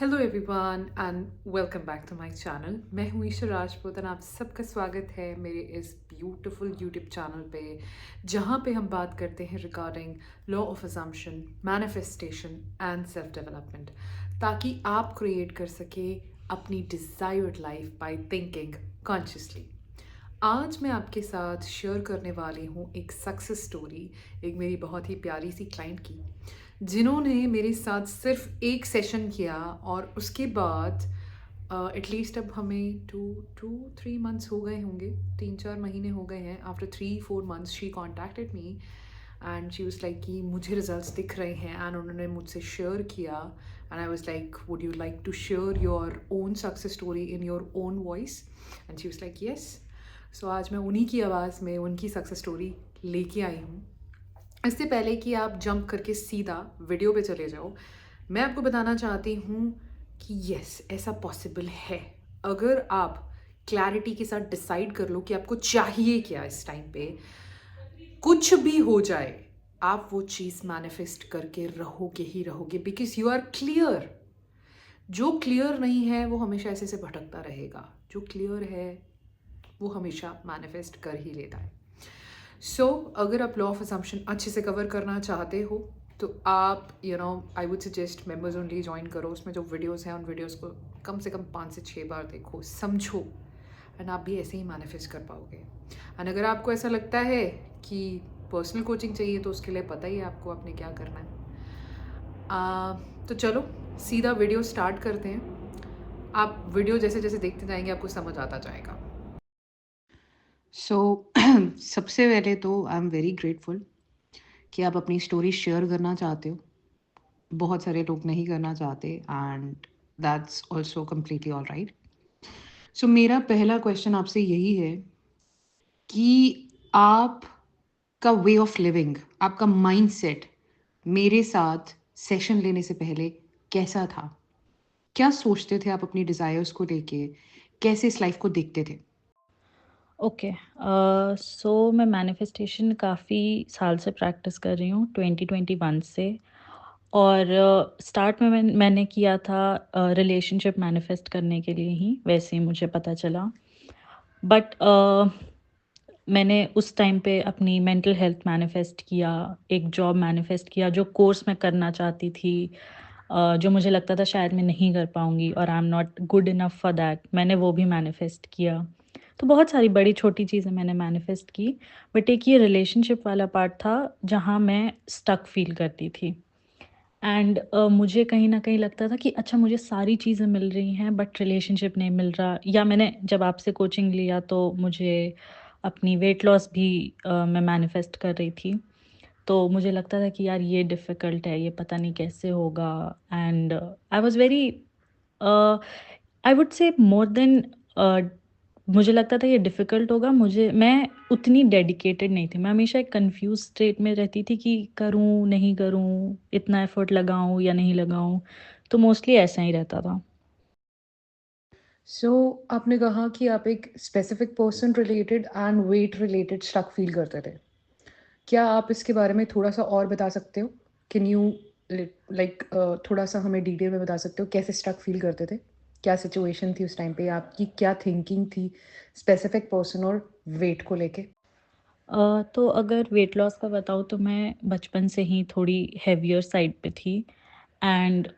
Hello everyone and welcome back to my channel. मैं हूँ ईशा राजपूत और आप सबका स्वागत है मेरे इस ब्यूटीफुल यूट्यूब चैनल पे, जहाँ पे हम बात करते हैं regarding law of assumption, manifestation and self development, ताकि आप क्रिएट कर सके अपनी desired life by thinking consciously. आज मैं आपके साथ शेयर करने वाली हूँ एक सक्सेस स्टोरी, एक मेरी बहुत ही प्यारी सी क्लाइंट की, जिन्होंने मेरे साथ सिर्फ एक सेशन किया और उसके बाद एटलीस्ट अब हमें टू टू 3 मंथ्स हो गए होंगे, 3-4 महीने हो गए हैं। After 3-4 months she contacted me and she was like कि मुझे रिजल्ट्स दिख रहे हैं, एंड उन्होंने मुझसे शेयर किया and I was like would you like to share your own success story in your own voice, and she was like yes. So आज मैं उन्हीं की आवाज़ में उनकी सक्सेस स्टोरी लेके आई हूँ। इससे पहले कि आप जंप करके सीधा वीडियो पे चले जाओ, मैं आपको बताना चाहती हूँ कि यस, ऐसा पॉसिबल है। अगर आप क्लैरिटी के साथ डिसाइड कर लो कि आपको चाहिए क्या इस टाइम पे, कुछ भी हो जाए आप वो चीज़ मैनिफेस्ट करके रहोगे ही रहोगे, बिकॉज यू आर क्लियर। जो क्लियर नहीं है वो हमेशा ऐसे से भटकता रहेगा, जो क्लियर है वो हमेशा मैनिफेस्ट कर ही लेता है। सो अगर आप लॉ ऑफ असम्पशन अच्छे से कवर करना चाहते हो तो आप I would suggest members only join करो। उसमें जो वीडियोस हैं उन वीडियोस को कम से कम 5 से 6 बार देखो, समझो, एंड आप भी ऐसे ही मैनिफेस्ट कर पाओगे। एंड अगर आपको ऐसा लगता है कि पर्सनल कोचिंग चाहिए तो उसके लिए पता ही है आपको आपने क्या करना है। तो चलो सीधा वीडियो स्टार्ट करते हैं। आप वीडियो जैसे जैसे देखते जाएंगे आपको समझ आता जाएगा। सो सबसे पहले तो आई एम वेरी ग्रेटफुल कि आप अपनी स्टोरी शेयर करना चाहते हो। बहुत सारे लोग नहीं करना चाहते and that's also completely all right. So मेरा पहला क्वेश्चन आपसे यही है कि आप का वे ऑफ लिविंग, आपका माइंडसेट मेरे साथ सेशन लेने से पहले कैसा था? क्या सोचते थे आप अपनी डिज़ायर्स को लेके? कैसे इस लाइफ को देखते थे? ओके। सो मैं मैनिफेस्टेशन काफ़ी साल से प्रैक्टिस कर रही हूँ 2021 से। और स्टार्ट में मैंने किया था रिलेशनशिप मैनिफेस्ट करने के लिए ही, वैसे ही मुझे पता चला। बट मैंने उस टाइम पे अपनी मेंटल हेल्थ मैनिफेस्ट किया, एक जॉब मैनिफेस्ट किया जो कोर्स मैं करना चाहती थी, जो मुझे लगता था शायद मैं नहीं कर पाऊँगी और I am not good enough for that, मैंने वो भी मैनिफेस्ट किया। तो बहुत सारी बड़ी-छोटी चीज़ें मैंने मैनिफेस्ट की, बट एक ये रिलेशनशिप वाला पार्ट था जहाँ मैं स्टक फ़ील करती थी। एंड मुझे कहीं न कहीं लगता था कि अच्छा मुझे सारी चीज़ें मिल रही हैं बट रिलेशनशिप नहीं मिल रहा, या मैंने जब आपसे कोचिंग लिया तो मुझे अपनी वेट लॉस भी मैं मैनिफेस्ट कर रही थी। तो मुझे लगता था कि यार ये डिफ़िकल्ट है, ये पता नहीं कैसे होगा। And I was very a, I would say more than अ, मुझे लगता था ये डिफ़िकल्ट होगा, मैं उतनी डेडिकेटेड नहीं थी। मैं हमेशा एक कन्फ्यूज़ स्टेट में रहती थी कि करूँ, नहीं करूँ, इतना एफ़र्ट लगाऊँ या नहीं लगाऊँ, तो मोस्टली ऐसा ही रहता था। सो आपने कहा कि आप एक specific person related and weight related stuck feel करते थे। क्या आप इसके बारे में थोड़ा-सा और बता सकते हो? कैन यू लाइक थोड़ा-सा हमें डिटेल में बता सकते हो कैसे स्टक फ़ील करते थे? क्या सिचुएशन थी उस टाइम पे? आपकी क्या थिंकिंग थी स्पेसिफिक पर्सन और वेट को लेके? तो अगर वेट लॉस का बताऊँ तो मैं बचपन से ही थोड़ी हेवियर साइड पे थी। एंड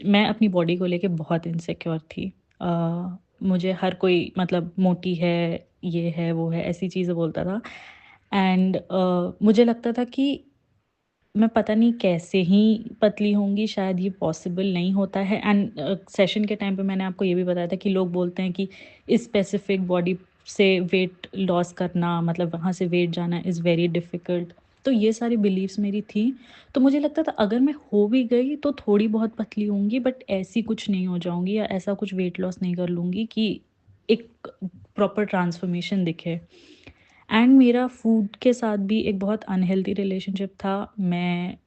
मैं अपनी बॉडी को लेके बहुत इनसिक्योर थी। मुझे हर कोई मतलब मोटी है, ये है, वो है, ऐसी चीज़ें बोलता था। एंड मुझे लगता था कि मैं पता नहीं कैसे ही पतली होंगी, शायद ये पॉसिबल नहीं होता है। एंड सेशन के टाइम पे मैंने आपको ये भी बताया था कि लोग बोलते हैं कि इस स्पेसिफिक बॉडी से वेट लॉस करना, मतलब वहाँ से वेट जाना इज़ वेरी डिफ़िकल्ट। तो ये सारी बिलीव्स मेरी थी। तो मुझे लगता था अगर मैं हो भी गई तो थोड़ी बहुत पतली होंगी, बट ऐसी कुछ नहीं हो जाऊँगी या ऐसा कुछ वेट लॉस नहीं कर लूँगी कि एक प्रॉपर ट्रांसफॉर्मेशन दिखे। एंड मेरा फूड के साथ भी एक बहुत अनहेल्दी रिलेशनशिप था। मैं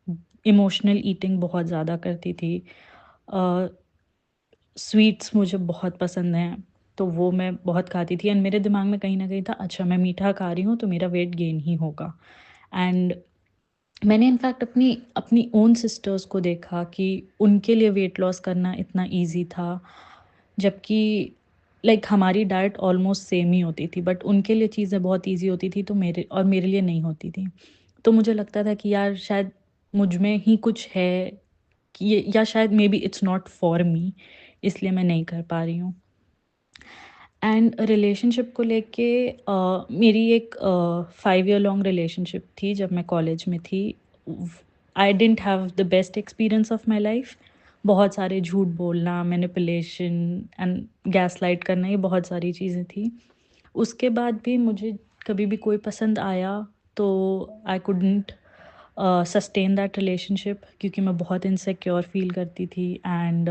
इमोशनल ईटिंग बहुत ज़्यादा करती थी। अ, स्वीट्स मुझे बहुत पसंद हैं, तो वो मैं बहुत खाती थी। एंड मेरे दिमाग में कहीं न कहीं था अच्छा मैं मीठा खा रही हूँ तो मेरा वेट गेन ही होगा। एंड मैंने इनफैक्ट अपनी अपनी ओन सिस्टर्स को देखा कि उनके लिए वेट लॉस करना इतना ईज़ी था, जबकि लाइक हमारी डाइट ऑलमोस्ट सेम ही होती थी, बट उनके लिए चीज़ें बहुत ईज़ी होती थी, तो मेरे लिए नहीं होती थी। तो मुझे लगता था कि यार शायद मुझ में ही कुछ है कि ये, या शायद may be it's not for me, इसलिए मैं नहीं कर पा रही हूँ। एंड रिलेशनशिप को लेके मेरी एक 5 ईयर लॉन्ग रिलेशनशिप थी जब मैं कॉलेज में थी। I didn't have the best experience of my life. बहुत सारे झूठ बोलना, मैनिपुलेशन एंड गैसलाइट करना, ये बहुत सारी चीज़ें थी। उसके बाद भी मुझे कभी भी कोई पसंद आया तो I couldn't sustain that relationship, क्योंकि मैं बहुत इनसिक्योर फील करती थी। एंड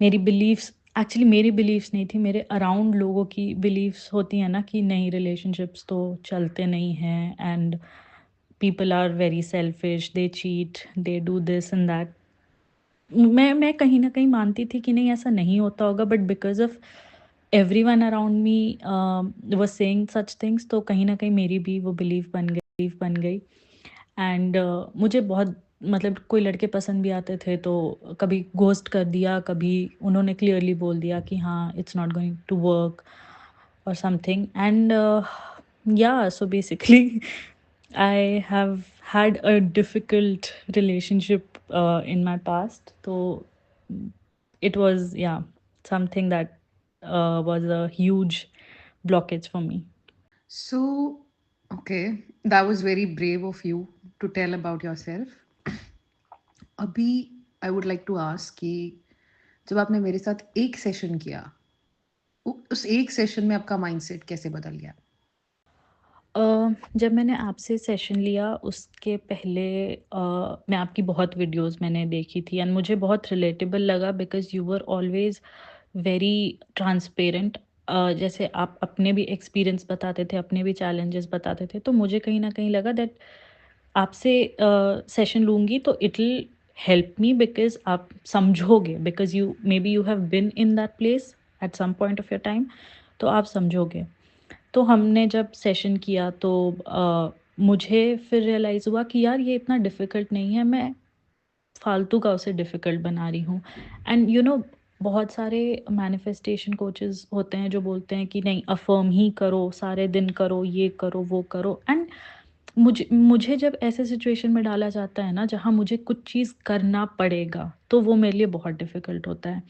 मेरी बिलीव्स नहीं थी, मेरे अराउंड लोगों की बिलीव्स होती हैं ना कि नहीं, रिलेशनशिप्स तो चलते नहीं हैं and people are very selfish, they cheat, they do this and that. मैं कहीं न कहीं मानती थी कि नहीं, ऐसा नहीं होता होगा, but because of everyone around me was saying such things, तो कहीं न कहीं मेरी भी वो बिलीव बन गई। एंड मुझे बहुत, मतलब कोई लड़के पसंद भी आते थे तो कभी घोस्ट कर दिया, कभी उन्होंने क्लियरली बोल दिया कि हाँ, it's not going to work और समथिंग। एंड या so basically I have had a difficult relationship in my past. So it was, yeah, something that was a huge blockage for me. So, okay, that was very brave of you to tell about yourself. अभी I would like to ask कि जब आपने मेरे साथ एक session किया, उस एक सेशन में आपका माइंडसेट कैसे बदल गया? जब मैंने आपसे सेशन लिया उसके पहले मैं आपकी बहुत वीडियोस मैंने देखी थी एंड मुझे बहुत रिलेटेबल लगा, because you were always very transparent. जैसे आप अपने भी एक्सपीरियंस बताते थे, अपने भी चैलेंजेस बताते थे, तो मुझे कहीं न कहीं लगा दैट आपसे सेशन लूँगी तो it will help me, because आप समझोगे, because you have been in that place at some point of your time, तो आप समझोगे। तो हमने जब सेशन किया तो मुझे फिर रियलाइज़ हुआ कि यार ये इतना डिफ़िकल्ट नहीं है, मैं फालतू का उसे डिफ़िकल्ट बना रही हूँ। एंड बहुत सारे मैनिफेस्टेशन कोचेज़ होते हैं जो बोलते हैं कि नहीं, अफ़र्म ही करो, सारे दिन करो, ये करो, वो करो। एंड मुझे जब ऐसे सिचुएशन में डाला जाता है ना, जहाँ मुझे कुछ चीज़ करना पड़ेगा, तो वो मेरे लिए बहुत डिफ़िकल्ट होता है।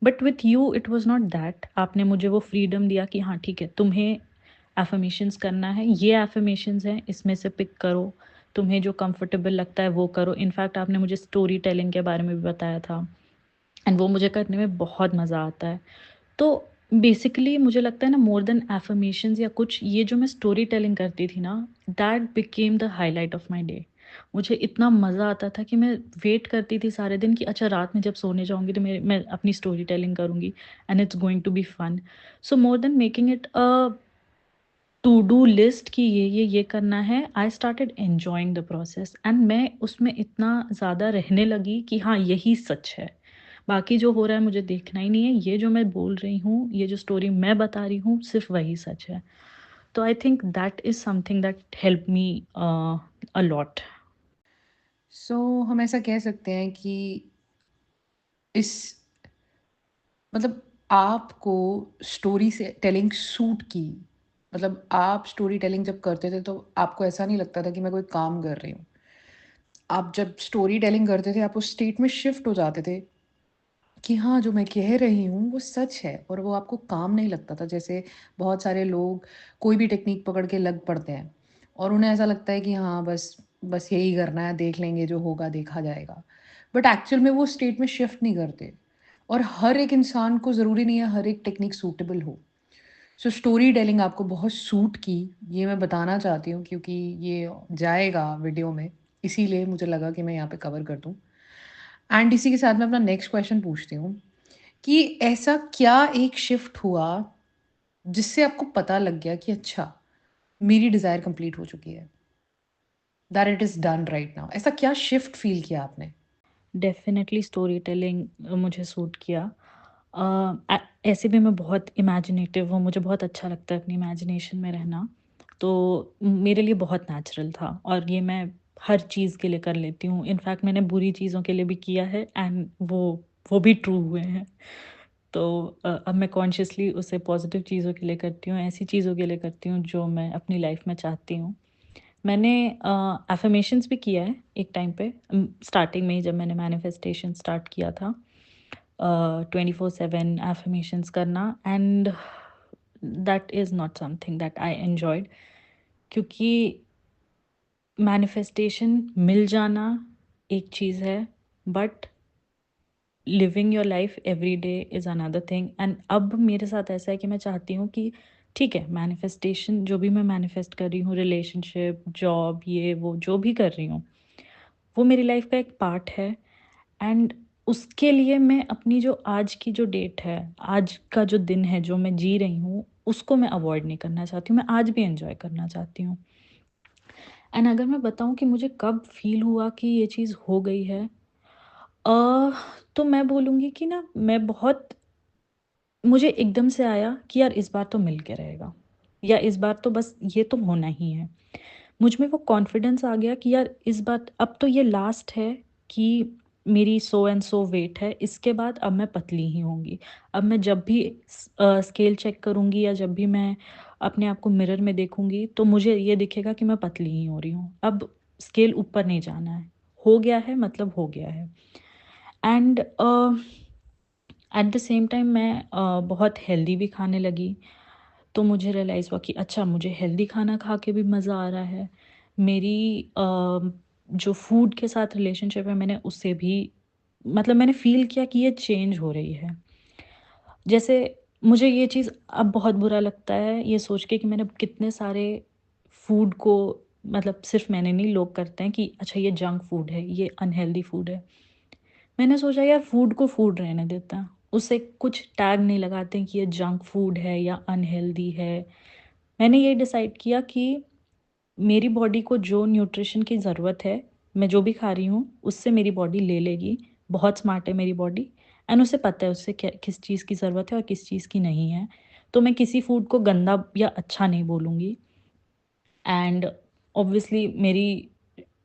But with you it was not that. आपने मुझे वो फ्रीडम दिया कि हाँ, ठीक है, तुम्हें अफ़र्मेशंस करना है, ये अफ़र्मेशंस हैं, इसमें से पिक करो, तुम्हें जो कंफर्टेबल लगता है वो करो। इनफैक्ट आपने मुझे स्टोरी टेलिंग के बारे में भी बताया था एंड वो मुझे करने में बहुत मज़ा आता है। तो बेसिकली मुझे लगता है ना, मोर देन अफ़र्मेशंस या कुछ, ये जो मैं स्टोरी टेलिंग करती थी ना, that became the highlight of my day. मुझे इतना मज़ा आता था कि मैं वेट करती थी सारे दिन कि अच्छा, रात में जब सोने जाऊँगी तो मैं अपनी स्टोरी टेलिंग करूँगी and it's going to be fun. So more than making it a to do list कि ये करना है, I started enjoying the process and मैं उसमें इतना ज़्यादा रहने लगी कि हाँ, यही सच है। बाकी जो हो रहा है मुझे देखना ही नहीं है, ये जो मैं बोल रही हूँ, ये जो स्टोरी मैं बता रही हूँ, सिर्फ़ वही सच है। तो I think that is something that help me a lot. So हम ऐसा कह सकते हैं कि इस मतलब आपको स्टोरी से टेलिंग सूट की, मतलब आप स्टोरी टेलिंग जब करते थे तो आपको ऐसा नहीं लगता था कि मैं कोई काम कर रही हूँ। आप जब स्टोरी टेलिंग करते थे आप उस स्टेट में शिफ्ट हो जाते थे कि हाँ, जो मैं कह रही हूँ वो सच है और वो आपको काम नहीं लगता था। जैसे बहुत सारे लोग कोई भी टेक्नीक पकड़ के लग पड़ते हैं और उन्हें ऐसा लगता है कि हाँ, बस बस यही करना है, देख लेंगे जो होगा देखा जाएगा। बट एक्चुअल में वो स्टेट में शिफ्ट नहीं करते और हर एक इंसान को ज़रूरी नहीं है हर एक टेक्नीक सूटेबल हो। सो स्टोरी टेलिंग आपको बहुत सूट की, ये मैं बताना चाहती हूँ क्योंकि ये जाएगा वीडियो में, इसीलिए मुझे लगा कि मैं यहाँ पे कवर कर दूँ। एंड इसी के साथ मैं अपना नेक्स्ट क्वेश्चन पूछती हूँ कि ऐसा क्या एक शिफ्ट हुआ जिससे आपको पता लग गया कि अच्छा, मेरी डिज़ायर कंप्लीट हो चुकी है, that it is done right now. ऐसा क्या शिफ्ट फ़ील किया आपने? डेफ़िनेटली स्टोरी टेलिंग मुझे सूट किया। ऐसे भी मैं बहुत इमेजिनेटिव हूँ, मुझे बहुत अच्छा लगता है अपनी इमेजिनेशन में रहना। तो मेरे लिए बहुत नेचुरल था और ये मैं हर चीज़ के लिए कर लेती हूँ। इनफैक्ट मैंने बुरी चीज़ों के लिए भी किया है एंड वो भी ट्रू हुए हैं। तो अब मैं कॉन्शियसली उसे पॉज़िटिव चीज़ों के लिए करती हूँ, ऐसी चीज़ों के लिए करती हूँ जो मैं अपनी लाइफ़ में चाहती हूँ। मैंने अफ़र्मेशंस भी किया है एक टाइम पे स्टार्टिंग में ही जब मैंने मैनिफेस्टेशन स्टार्ट किया था। 24/7 अफ़र्मेशंस करना and that is not something that I enjoyed क्योंकि मैनिफेस्टेशन मिल जाना एक चीज़ है but living your life every day is another thing and अब मेरे साथ ऐसा है कि मैं चाहती हूँ कि ठीक है मैनिफेस्टेशन जो भी मैं मैनिफेस्ट कर रही हूँ रिलेशनशिप जॉब ये वो जो भी कर रही हूँ वो मेरी लाइफ का एक पार्ट है एंड उसके लिए मैं अपनी जो आज की जो डेट है आज का जो दिन है जो मैं जी रही हूँ उसको मैं अवॉइड नहीं करना चाहती हूँ मैं आज भी एंजॉय करना चाहती हूँ एंड अगर मैं बताऊँ कि मुझे कब फील हुआ कि ये चीज़ हो गई है अ, तो मैं बोलूँगी कि ना मैं बहुत मुझे एकदम से आया कि यार इस बार तो मिल के रहेगा या इस बार तो बस ये तो होना ही है। मुझ में वो कॉन्फिडेंस आ गया कि यार इस बार अब तो ये लास्ट है कि मेरी सो एंड सो वेट है, इसके बाद अब मैं पतली ही होंगी। अब मैं जब भी स्केल चेक करूँगी या जब भी मैं अपने आप को मिरर में देखूँगी तो मुझे ये दिखेगा कि मैं पतली ही हो रही हूँ। अब स्केल ऊपर नहीं जाना है। हो गया है मतलब हो गया है। And at the same time मैं बहुत हेल्दी भी खाने लगी। तो मुझे रियलाइज़ हुआ कि अच्छा मुझे हेल्दी खाना खा के भी मज़ा आ रहा है। मेरी जो फूड के साथ रिलेशनशिप है मैंने उससे भी मतलब मैंने फ़ील किया कि ये चेंज हो रही है। जैसे मुझे ये चीज़ अब बहुत बुरा लगता है ये सोच के कि मैंने कितने सारे फूड को मतलब सिर्फ़ मैंने नहीं लोग करते हैं कि अच्छा ये जंक फूड है, ये अनहेल्दी फूड है। मैंने सोचा यार फूड को फूड रहने देते हैं। उसे कुछ टैग नहीं लगाते हैं कि ये जंक फूड है या अनहेल्दी है। मैंने ये डिसाइड किया कि मेरी बॉडी को जो न्यूट्रिशन की ज़रूरत है, मैं जो भी खा रही हूँ, उससे मेरी बॉडी ले लेगी। बहुत स्मार्ट है मेरी बॉडी एंड उसे पता है उसे क्या किस चीज़ की ज़रूरत है और किस चीज़ की नहीं है। तो मैं किसी फूड को गंदा या अच्छा नहीं बोलूँगी एंड ऑब्वियसली मेरी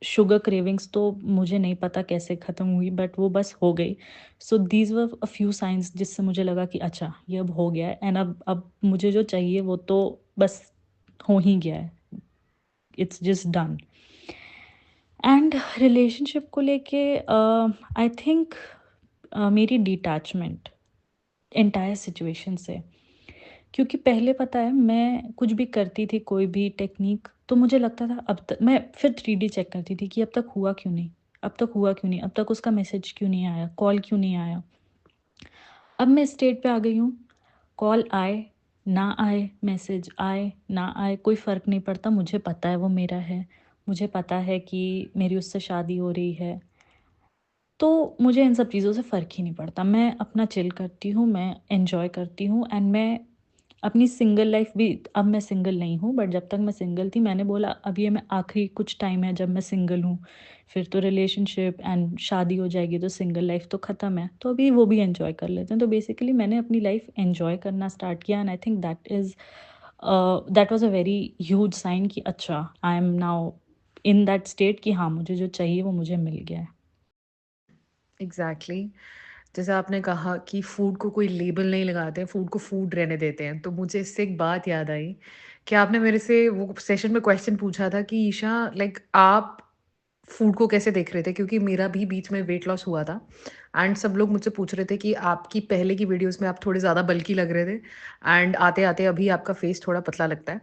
शुगर क्रेविंग्स तो मुझे नहीं पता कैसे ख़त्म हुई बट वो बस हो गई। So these were a few signs जिससे मुझे लगा कि अच्छा ये अब हो गया है एंड अब मुझे जो चाहिए वो तो बस हो ही गया है। It's just done. And relationship को लेके आई थिंक मेरी डिटैचमेंट एंटायर सिचुएशन से क्योंकि पहले पता है मैं कुछ भी करती थी कोई भी टेक्निक तो मुझे लगता था अब तक मैं फिर 3D चेक करती थी कि अब तक हुआ क्यों नहीं अब तक हुआ क्यों नहीं अब तक उसका मैसेज क्यों नहीं आया कॉल क्यों नहीं आया अब मैं स्टेट पे आ गई हूँ कॉल आए ना आए मैसेज आए ना आए कोई फ़र्क नहीं पड़ता मुझे पता है वो मेरा है मुझे पता है कि मेरी उससे शादी हो रही है तो मुझे इन सब चीज़ों से फ़र्क ही नहीं पड़ता। मैं अपना चिल करती हूँ, मैं एन्जॉय करती हूँ एंड मैं अपनी सिंगल लाइफ़ भी अब मैं सिंगल नहीं हूँ बट जब तक मैं सिंगल थी मैंने बोला अब ये मैं आखिरी कुछ टाइम है जब मैं सिंगल हूँ। फिर तो रिलेशनशिप एंड शादी हो जाएगी तो सिंगल लाइफ़ तो ख़त्म है। तो अभी वो भी एन्जॉय कर लेते हैं। तो बेसिकली मैंने अपनी लाइफ़ एन्जॉय करना स्टार्ट किया and I think that was a very huge sign कि अच्छा I am now in that state कि हाँ, मुझे जो चाहिए वो मुझे मिल गया है। एग्ज़ैक्टली। जैसे आपने कहा कि फूड को कोई लेबल नहीं लगाते हैं, फूड को फूड रहने देते हैं। तो मुझे इससे एक बात याद आई कि आपने मेरे से वो सेशन में क्वेश्चन पूछा था कि ईशा लाइक आप फूड को कैसे देख रहे थे? क्योंकि मेरा भी बीच में वेट लॉस हुआ था एंड सब लोग मुझसे पूछ रहे थे कि आपकी पहले की वीडियोज़ में आप थोड़े ज़्यादा बल्की लग रहे थे एंड आते-आते अभी आपका फेस थोड़ा पतला लगता है।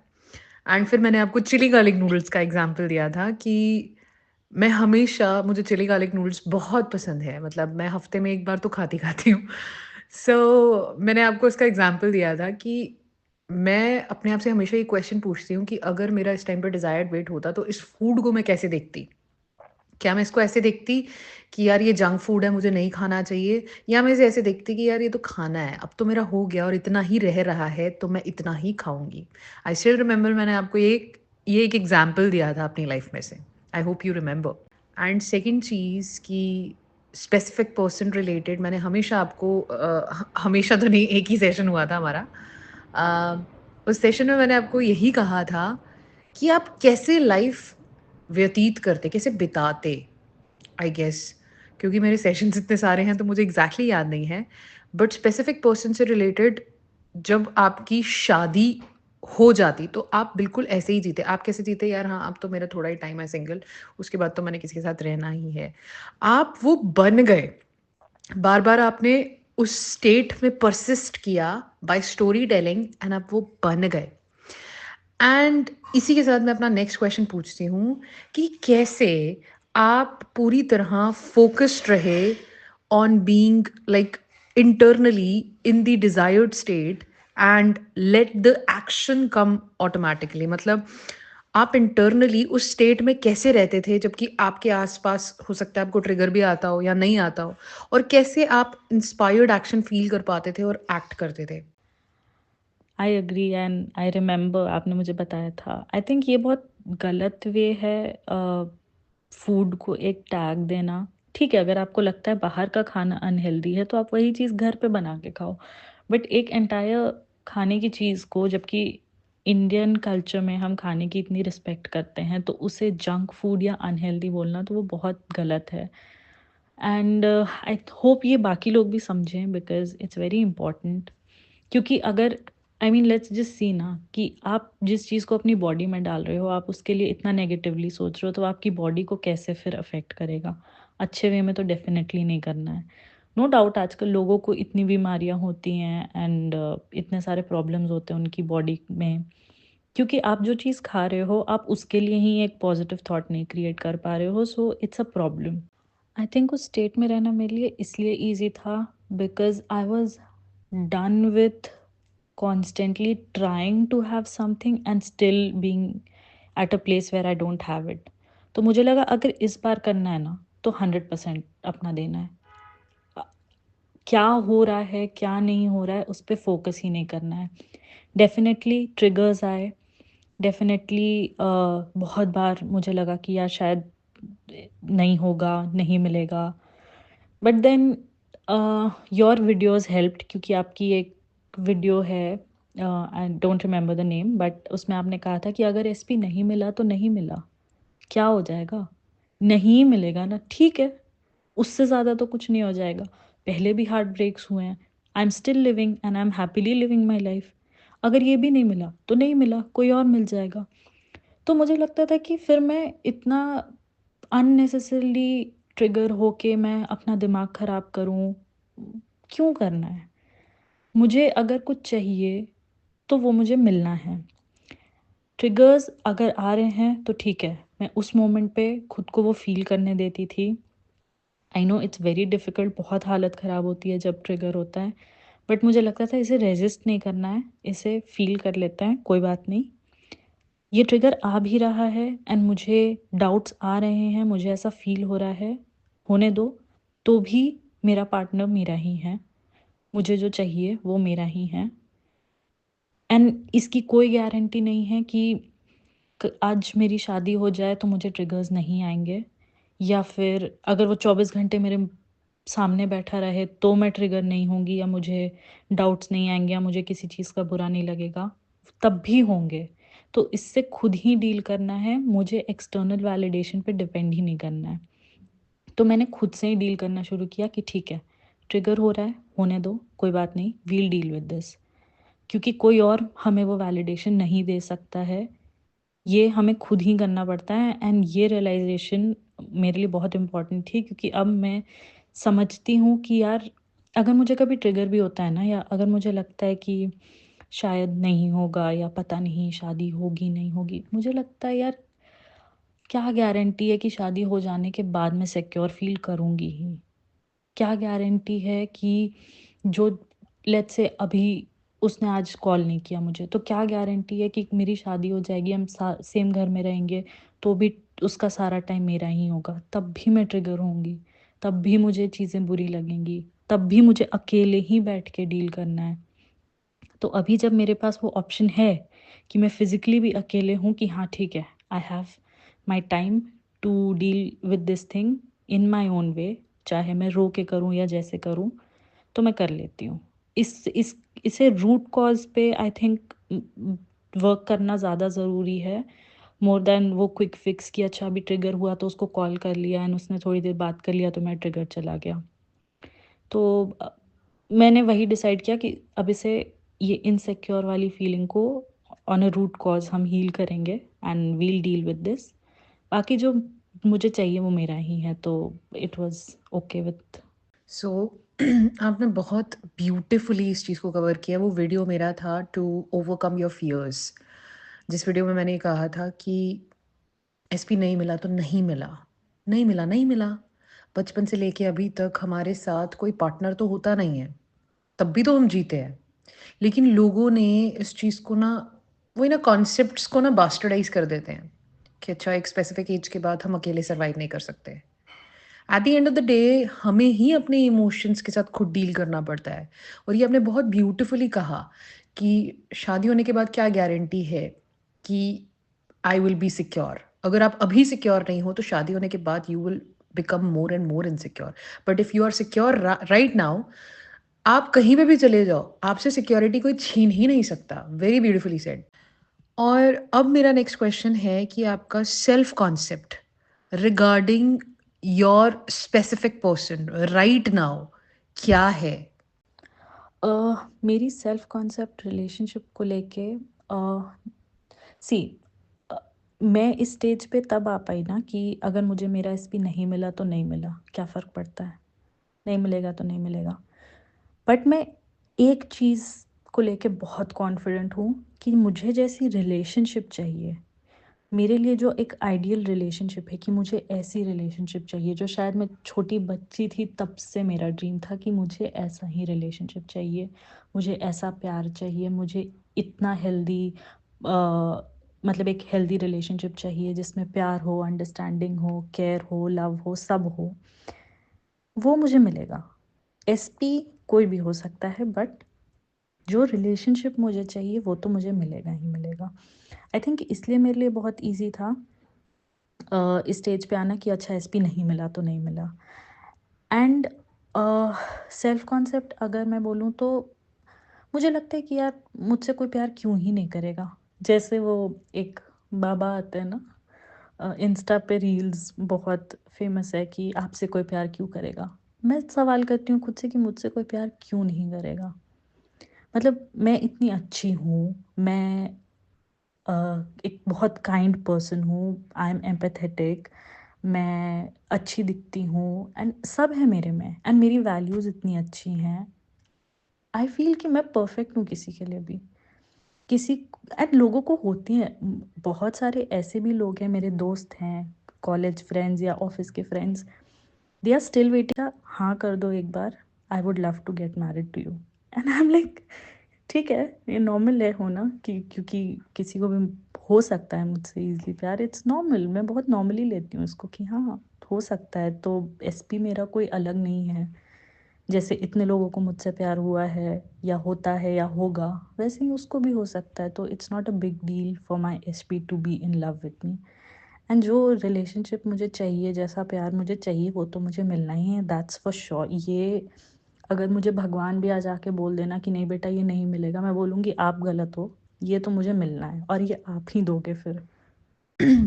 एंड फिर मैंने आपको चिली गार्लिक नूडल्स का एग्ज़ाम्पल दिया था कि मैं हमेशा मुझे चिली गार्लिक नूडल्स बहुत पसंद है, मतलब मैं हफ़्ते में 1 बार तो खाती-खाती हूँ। मैंने आपको इसका एग्ज़ाम्पल दिया था कि मैं अपने आप से हमेशा ये क्वेश्चन पूछती हूँ कि अगर मेरा इस टाइम पे डिज़ायर्ड वेट होता, तो इस फूड को मैं कैसे देखती? क्या मैं इसको ऐसे देखती कि यार ये जंक फूड है, मुझे नहीं खाना चाहिए, या मैं इसे ऐसे देखती कि यार ये तो खाना है, अब तो मेरा हो गया और इतना ही रह रहा है, तो मैं इतना ही खाऊँगी। आई स्टिल रिमेंबर मैंने आपको ये एक एग्ज़ाम्पल दिया था अपनी लाइफ़ में से। I hope you remember. And second चीज़ कि स्पेसिफिक पर्सन रिलेटेड मैंने हमेशा आपको हमेशा तो नहीं, एक ही सेशन हुआ था हमारा। उस सेशन में मैंने आपको यही कहा था कि आप कैसे लाइफ़ व्यतीत करते, कैसे बिताते, आई गेस, क्योंकि मेरे सेशंस इतने सारे हैं तो मुझे एग्ज़ैक्टली याद नहीं है। बट स्पेसिफिक पर्सन से रिलेटेड जब आपकी शादी हो जाती तो आप बिल्कुल ऐसे ही जीते। आप कैसे जीते यार, हाँ, अब तो मेरा थोड़ा ही टाइम है सिंगल, उसके बाद तो मैंने किसी के साथ रहना ही है। आप वो बन गए। बार-बार आपने उस स्टेट में परसिस्ट किया बाय स्टोरी टेलिंग एंड आप वो बन गए। एंड इसी के साथ मैं अपना नेक्स्ट क्वेश्चन पूछती हूँ कि कैसे आप पूरी तरह फोकस्ड रहे on being like internally in the desired state and let the action come automatically, मतलब आप इंटरनली उस स्टेट में कैसे रहते थे जबकि आपके आसपास हो सकता है आपको ट्रिगर भी आता हो या नहीं आता हो, और कैसे आप इंस्पायर्ड एक्शन फील कर पाते थे और एक्ट करते थे। I agree and I remember आपने मुझे बताया था। आई थिंक ये बहुत गलत वे है फूड को एक टैग देना। ठीक है, अगर आपको लगता है बाहर का खाना अनहेल्दी है तो आप वही चीज़ घर पे बना के खाओ। बट एक एंटायर खाने की चीज़ को, जबकि इंडियन कल्चर में हम खाने की इतनी रिस्पेक्ट करते हैं, तो उसे जंक फूड या अनहेल्दी बोलना तो वो बहुत गलत है। एंड आई होप ये बाकी लोग भी समझें बिकॉज़ इट्स वेरी इम्पोर्टेंट। क्योंकि अगर I mean let's just see ना कि आप जिस चीज़ को अपनी बॉडी में डाल रहे हो, आप उसके लिए इतना नेगेटिवली सोच रहे हो, तो आपकी बॉडी को कैसे फिर अफेक्ट करेगा? अच्छे वे में तो डेफिनेटली नहीं करना है। नो डाउट आजकल लोगों को इतनी बीमारियां होती हैं एंड इतने सारे प्रॉब्लम्स होते हैं उनकी बॉडी में, क्योंकि आप जो चीज़ खा रहे हो आप उसके लिए ही एक पॉजिटिव थॉट नहीं क्रिएट कर पा रहे हो, so it's a problem. I think उस स्टेट में रहना मेरे लिए इसलिए ईज़ी था because I was done with constantly trying to have something and still being at a place where I don't have it. तो मुझे लगा अगर इस बार करना है ना तो 100% अपना देना है। अ, क्या हो रहा है क्या नहीं हो रहा है उस पर फोकस ही नहीं करना है। डेफिनेटली ट्रिगर्स आए, डेफिनेटली बहुत बार मुझे लगा कि यार शायद नहीं होगा, नहीं मिलेगा। But then your videos helped, क्योंकि आपकी एक वीडियो है, I don't remember the name, but उसमें आपने कहा था कि अगर एसपी नहीं मिला तो नहीं मिला, क्या हो जाएगा? नहीं मिलेगा ना, ठीक है, उससे ज़्यादा तो कुछ नहीं हो जाएगा। पहले भी हार्ट ब्रेक्स हुए हैं, I am still living and I M happily living my life. अगर ये भी नहीं मिला तो नहीं मिला, कोई और मिल जाएगा। तो मुझे लगता था कि फिर मैं इतना अननेसेसरली ट्रिगर होके मैं अपना दिमाग ख़राब करूँ, क्यों करना है? मुझे अगर कुछ चाहिए तो वो मुझे मिलना है। ट्रिगर्स अगर आ रहे हैं तो ठीक है, मैं उस मोमेंट पे खुद को वो फ़ील करने देती थी। I know it's very difficult, बहुत हालत ख़राब होती है जब ट्रिगर होता है, बट मुझे लगता था इसे रेज़िस्ट नहीं करना है, इसे फ़ील कर लेते हैं, कोई बात नहीं। ये ट्रिगर आ भी रहा है एंड मुझे डाउट्स आ रहे हैं, मुझे ऐसा फ़ील हो रहा है, होने दो, तो भी मेरा पार्टनर मेरा ही है, मुझे जो चाहिए वो मेरा ही है। एंड इसकी कोई गारंटी नहीं है कि आज मेरी शादी हो जाए तो मुझे ट्रिगर्स नहीं आएंगे, या फिर अगर वो 24 घंटे मेरे सामने बैठा रहे तो मैं ट्रिगर नहीं होंगी, या मुझे डाउट्स नहीं आएंगे, या मुझे किसी चीज़ का बुरा नहीं लगेगा, तब भी होंगे। तो इससे खुद ही डील करना है, मुझे एक्सटर्नल वैलिडेशन पे डिपेंड ही नहीं करना है। तो मैंने खुद से ही डील करना शुरू किया कि ठीक है, ट्रिगर हो रहा है, होने दो, कोई बात नहीं, वील डील विद दिस। क्योंकि कोई और हमें वो वैलिडेशन नहीं दे सकता है, ये हमें खुद ही करना पड़ता है। एंड ये रियलाइजेशन मेरे लिए बहुत इम्पोर्टेंट थी, क्योंकि अब मैं समझती हूँ कि यार अगर मुझे कभी ट्रिगर भी होता है ना, या अगर मुझे लगता है कि शायद नहीं होगा या पता नहीं शादी होगी नहीं होगी, मुझे लगता है यार क्या गारंटी है कि शादी हो जाने के बाद मैं सिक्योर फील करूँगी ही? क्या गारंटी है कि जो लेट्स से अभी उसने आज कॉल नहीं किया मुझे, तो क्या गारंटी है कि मेरी शादी हो जाएगी, हम सेम घर में रहेंगे, तो भी उसका सारा टाइम मेरा ही होगा, तब भी मैं ट्रिगर होंगी, तब भी मुझे चीज़ें बुरी लगेंगी, तब भी मुझे अकेले ही बैठ के डील करना है। तो अभी जब मेरे पास वो ऑप्शन है कि मैं फिज़िकली भी अकेले हूँ कि हाँ ठीक है, I have my time to deal with this thing in my own way, चाहे मैं रो के करूँ या जैसे करूँ, तो मैं कर लेती हूँ। इसे रूट कॉज़ पे आई थिंक वर्क करना ज़्यादा ज़रूरी है, मोर दैन वो क्विक फिक्स कि अच्छा अभी ट्रिगर हुआ तो उसको कॉल कर लिया एंड उसने थोड़ी देर बात कर लिया तो मैं ट्रिगर चला गया। तो मैंने वही डिसाइड किया कि अब इसे ये इनसिक्योर वाली फीलिंग को ऑन अ रूट कॉज हम हील करेंगे and we'll deal with this. बाकी जो मुझे चाहिए वो मेरा ही है, तो it was okay with. So आपने बहुत ब्यूटीफुली इस चीज़ को कवर किया। वो वीडियो मेरा था टू ओवरकम योर फियर्स, जिस वीडियो में मैंने कहा था कि एसपी नहीं मिला तो नहीं मिला, नहीं मिला, नहीं मिला। बचपन से लेके अभी तक हमारे साथ कोई पार्टनर तो होता नहीं है, तब भी तो हम जीते हैं। लेकिन लोगों ने इस चीज़ को ना, वही ना, कॉन्सेप्ट्स को ना बास्टर्डाइज कर देते हैं कि अच्छा एक स्पेसिफिक एज के बाद हम अकेले सर्वाइव नहीं कर सकते। Eight the end of the day हमें ही अपने इमोशंस के साथ खुद डील करना पड़ता है। और ये आपने बहुत ब्यूटिफुली कहा कि शादी होने के बाद क्या गारंटी है कि आई विल बी सिक्योर। अगर आप अभी सिक्योर नहीं हो तो शादी होने के बाद you will become more and more insecure. But if you are secure right now, आप कहीं पे भी चले जाओ, आपसे सिक्योरिटी कोई छीन ही नहीं सकता। Very beautifully said. और अब मेरा नेक्स्ट क्वेश्चन है कि आपका self concept regarding your specific person right now क्या है? मेरी सेल्फ कॉन्सेप्ट रिलेशनशिप को लेके सी मैं इस स्टेज पे तब आ पाई ना कि अगर मुझे मेरा एसपी नहीं मिला तो नहीं मिला, क्या फ़र्क पड़ता है, नहीं मिलेगा तो नहीं मिलेगा। बट मैं एक चीज़ को लेके बहुत कॉन्फिडेंट हूँ कि मुझे जैसी रिलेशनशिप चाहिए, मेरे लिए जो एक आइडियल रिलेशनशिप है, कि मुझे ऐसी रिलेशनशिप चाहिए जो शायद मैं छोटी बच्ची थी तब से मेरा ड्रीम था कि मुझे ऐसा ही रिलेशनशिप चाहिए, मुझे ऐसा प्यार चाहिए, मुझे इतना हेल्दी मतलब एक हेल्दी रिलेशनशिप चाहिए जिसमें प्यार हो, अंडरस्टैंडिंग हो, केयर हो, लव हो, सब हो। वो मुझे मिलेगा। एसपी कोई भी हो सकता है, बट जो रिलेशनशिप मुझे चाहिए वो तो मुझे मिलेगा ही मिलेगा। आई थिंक इसलिए मेरे लिए बहुत ईजी था इस स्टेज पे आना कि अच्छा एसपी नहीं मिला तो नहीं मिला। एंड सेल्फ कॉन्सेप्ट अगर मैं बोलूँ तो मुझे लगता है कि यार मुझसे कोई प्यार क्यों ही नहीं करेगा। जैसे वो एक बाबा आते हैं ना, इंस्टा पे रील्स बहुत फेमस है कि आपसे कोई प्यार क्यों करेगा। मैं सवाल करती हूँ खुद से कि मुझसे कोई प्यार क्यों नहीं करेगा। मतलब मैं इतनी अच्छी हूँ, मैं अ, एक बहुत काइंड पर्सन हूँ, आई एम एम्पैथेटिक, मैं अच्छी दिखती हूँ एंड सब है मेरे में, एंड मेरी वैल्यूज़ इतनी अच्छी हैं। आई फील कि मैं परफेक्ट हूँ किसी के लिए भी। किसी एंड लोगों को होती हैं, बहुत सारे ऐसे भी लोग हैं, मेरे दोस्त हैं, कॉलेज फ्रेंड्स या ऑफिस के friends, they are still waiting, हाँ कर दो एक बार, I would love to get married to you. And I am like ठीक है, ये नॉर्मल है होना, कि क्योंकि किसी को भी हो सकता है मुझसे ईज़िली प्यार, इट्स नॉर्मल, मैं बहुत नॉर्मली लेती हूँ इसको कि हाँ, हो सकता है। तो एसपी मेरा कोई अलग नहीं है, जैसे इतने लोगों को मुझसे प्यार हुआ है या होता है या होगा, वैसे ही उसको भी हो सकता है। तो it's not a big deal for my SP to be in love with me. And जो रिलेशनशिप मुझे चाहिए, जैसा प्यार मुझे चाहिए, वो तो मुझे मिलना ही है, दैट्स फॉर श्योर। ये अगर मुझे भगवान भी आ जाके बोल देना कि नहीं बेटा ये नहीं मिलेगा, मैं बोलूँगी आप गलत हो, ये तो मुझे मिलना है और ये आप ही दोगे फिर।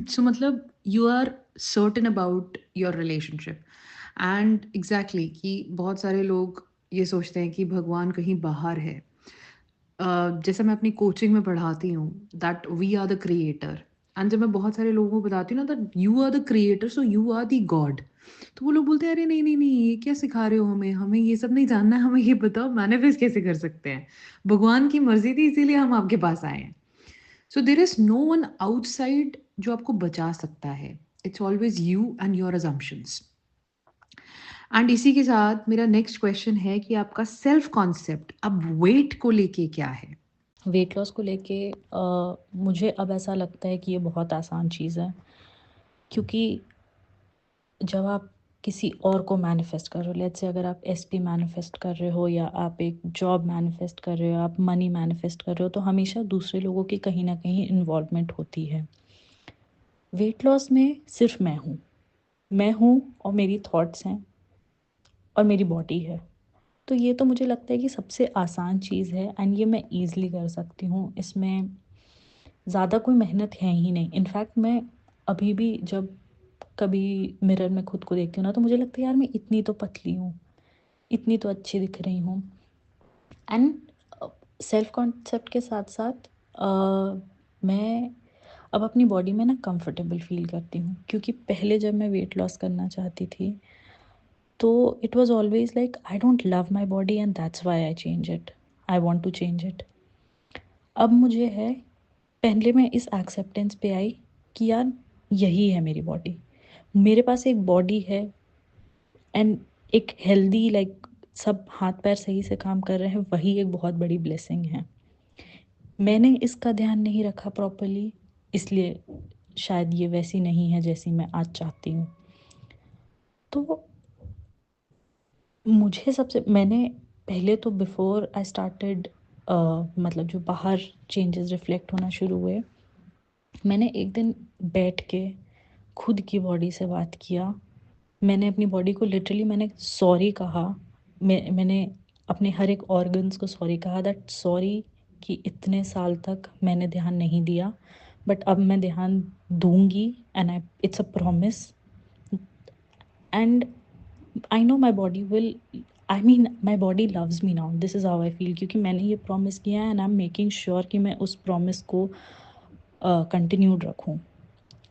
सो मतलब you are certain about your relationship and exactly कि बहुत सारे लोग ये सोचते हैं कि भगवान कहीं बाहर है। जैसे मैं अपनी कोचिंग में पढ़ाती हूँ that we are the creator, and जब मैं बहुत सारे लोगों को बताती हूँ ना that you are the creator so you are the god, तो वो लोग बोलते हैं अरे नहीं नहीं नहीं, ये क्या सिखा रहे हो हमें, हमें ये सब नहीं जानना है, हमें ये बताओ मैनिफेस्ट कैसे कर सकते हैं। भगवान की मर्जी थी इसीलिए हम आपके पास आए हैं। So there is no one outside जो आपको बचा सकता है, it's always you and your assumptions. And इसी के साथ मेरा नेक्स्ट क्वेश्चन है कि आपका सेल्फ कॉन्सेप्ट अब वेट को लेके क्या है? वेट लॉस को लेके मुझे अब ऐसा लगता है कि ये बहुत आसान चीज़ है, क्योंकि जब आप किसी और को मैनिफेस्ट कर रहे हो, लेट्स से अगर आप एसपी मैनिफेस्ट कर रहे हो या आप एक जॉब मैनिफेस्ट कर रहे हो, आप मनी मैनिफेस्ट कर रहे हो, तो हमेशा दूसरे लोगों की कहीं ना कहीं इन्वॉल्वमेंट होती है। वेट लॉस में सिर्फ मैं हूँ और मेरी थॉट्स हैं और मेरी बॉडी है। तो ये तो मुझे लगता है कि सबसे आसान चीज़ है एंड ये मैं ईज़िली कर सकती हूँ। इसमें ज़्यादा कोई मेहनत है ही नहीं। इनफैक्ट मैं अभी भी जब कभी मिरर में खुद को देखती हूँ ना, तो मुझे लगता है यार मैं इतनी तो पतली हूँ, इतनी तो अच्छी दिख रही हूँ। एंड सेल्फ कॉन्सेप्ट के साथ-साथ मैं अब अपनी बॉडी में ना कंफर्टेबल फ़ील करती हूँ, क्योंकि पहले जब मैं वेट लॉस करना चाहती थी, तो it was always like I don't love my body and that's why I change it, I want to change it. अब मुझे है, पहले मैं इस एक्सेप्टेंस पे आई कि यार यही है मेरी बॉडी, मेरे पास एक बॉडी है एंड एक हेल्दी लाइक सब हाथ पैर सही से काम कर रहे हैं, वही एक बहुत बड़ी ब्लेसिंग है। मैंने इसका ध्यान नहीं रखा प्रॉपर्ली, इसलिए शायद ये वैसी नहीं है जैसी मैं आज चाहती हूँ। तो मुझे सबसे मैंने पहले तो बिफोर आई स्टार्टेड मतलब जो बाहर चेंजेस रिफ्लेक्ट होना शुरू हुए, मैंने एक दिन बैठ के खुद की बॉडी से बात किया। मैंने अपनी बॉडी को लिटरली मैंने सॉरी कहा। मैंने अपने हर एक ऑर्गन्स को सॉरी कहा, दैट सॉरी कि इतने साल तक मैंने ध्यान नहीं दिया, बट अब मैं ध्यान दूँगी and I it's a promise. And I know my body will, I mean my body loves me now, this is how I feel, क्योंकि मैंने ये प्रॉमिस किया है and I am making sure कि मैं उस प्रॉमिस को कंटिन्यूड रखूँ।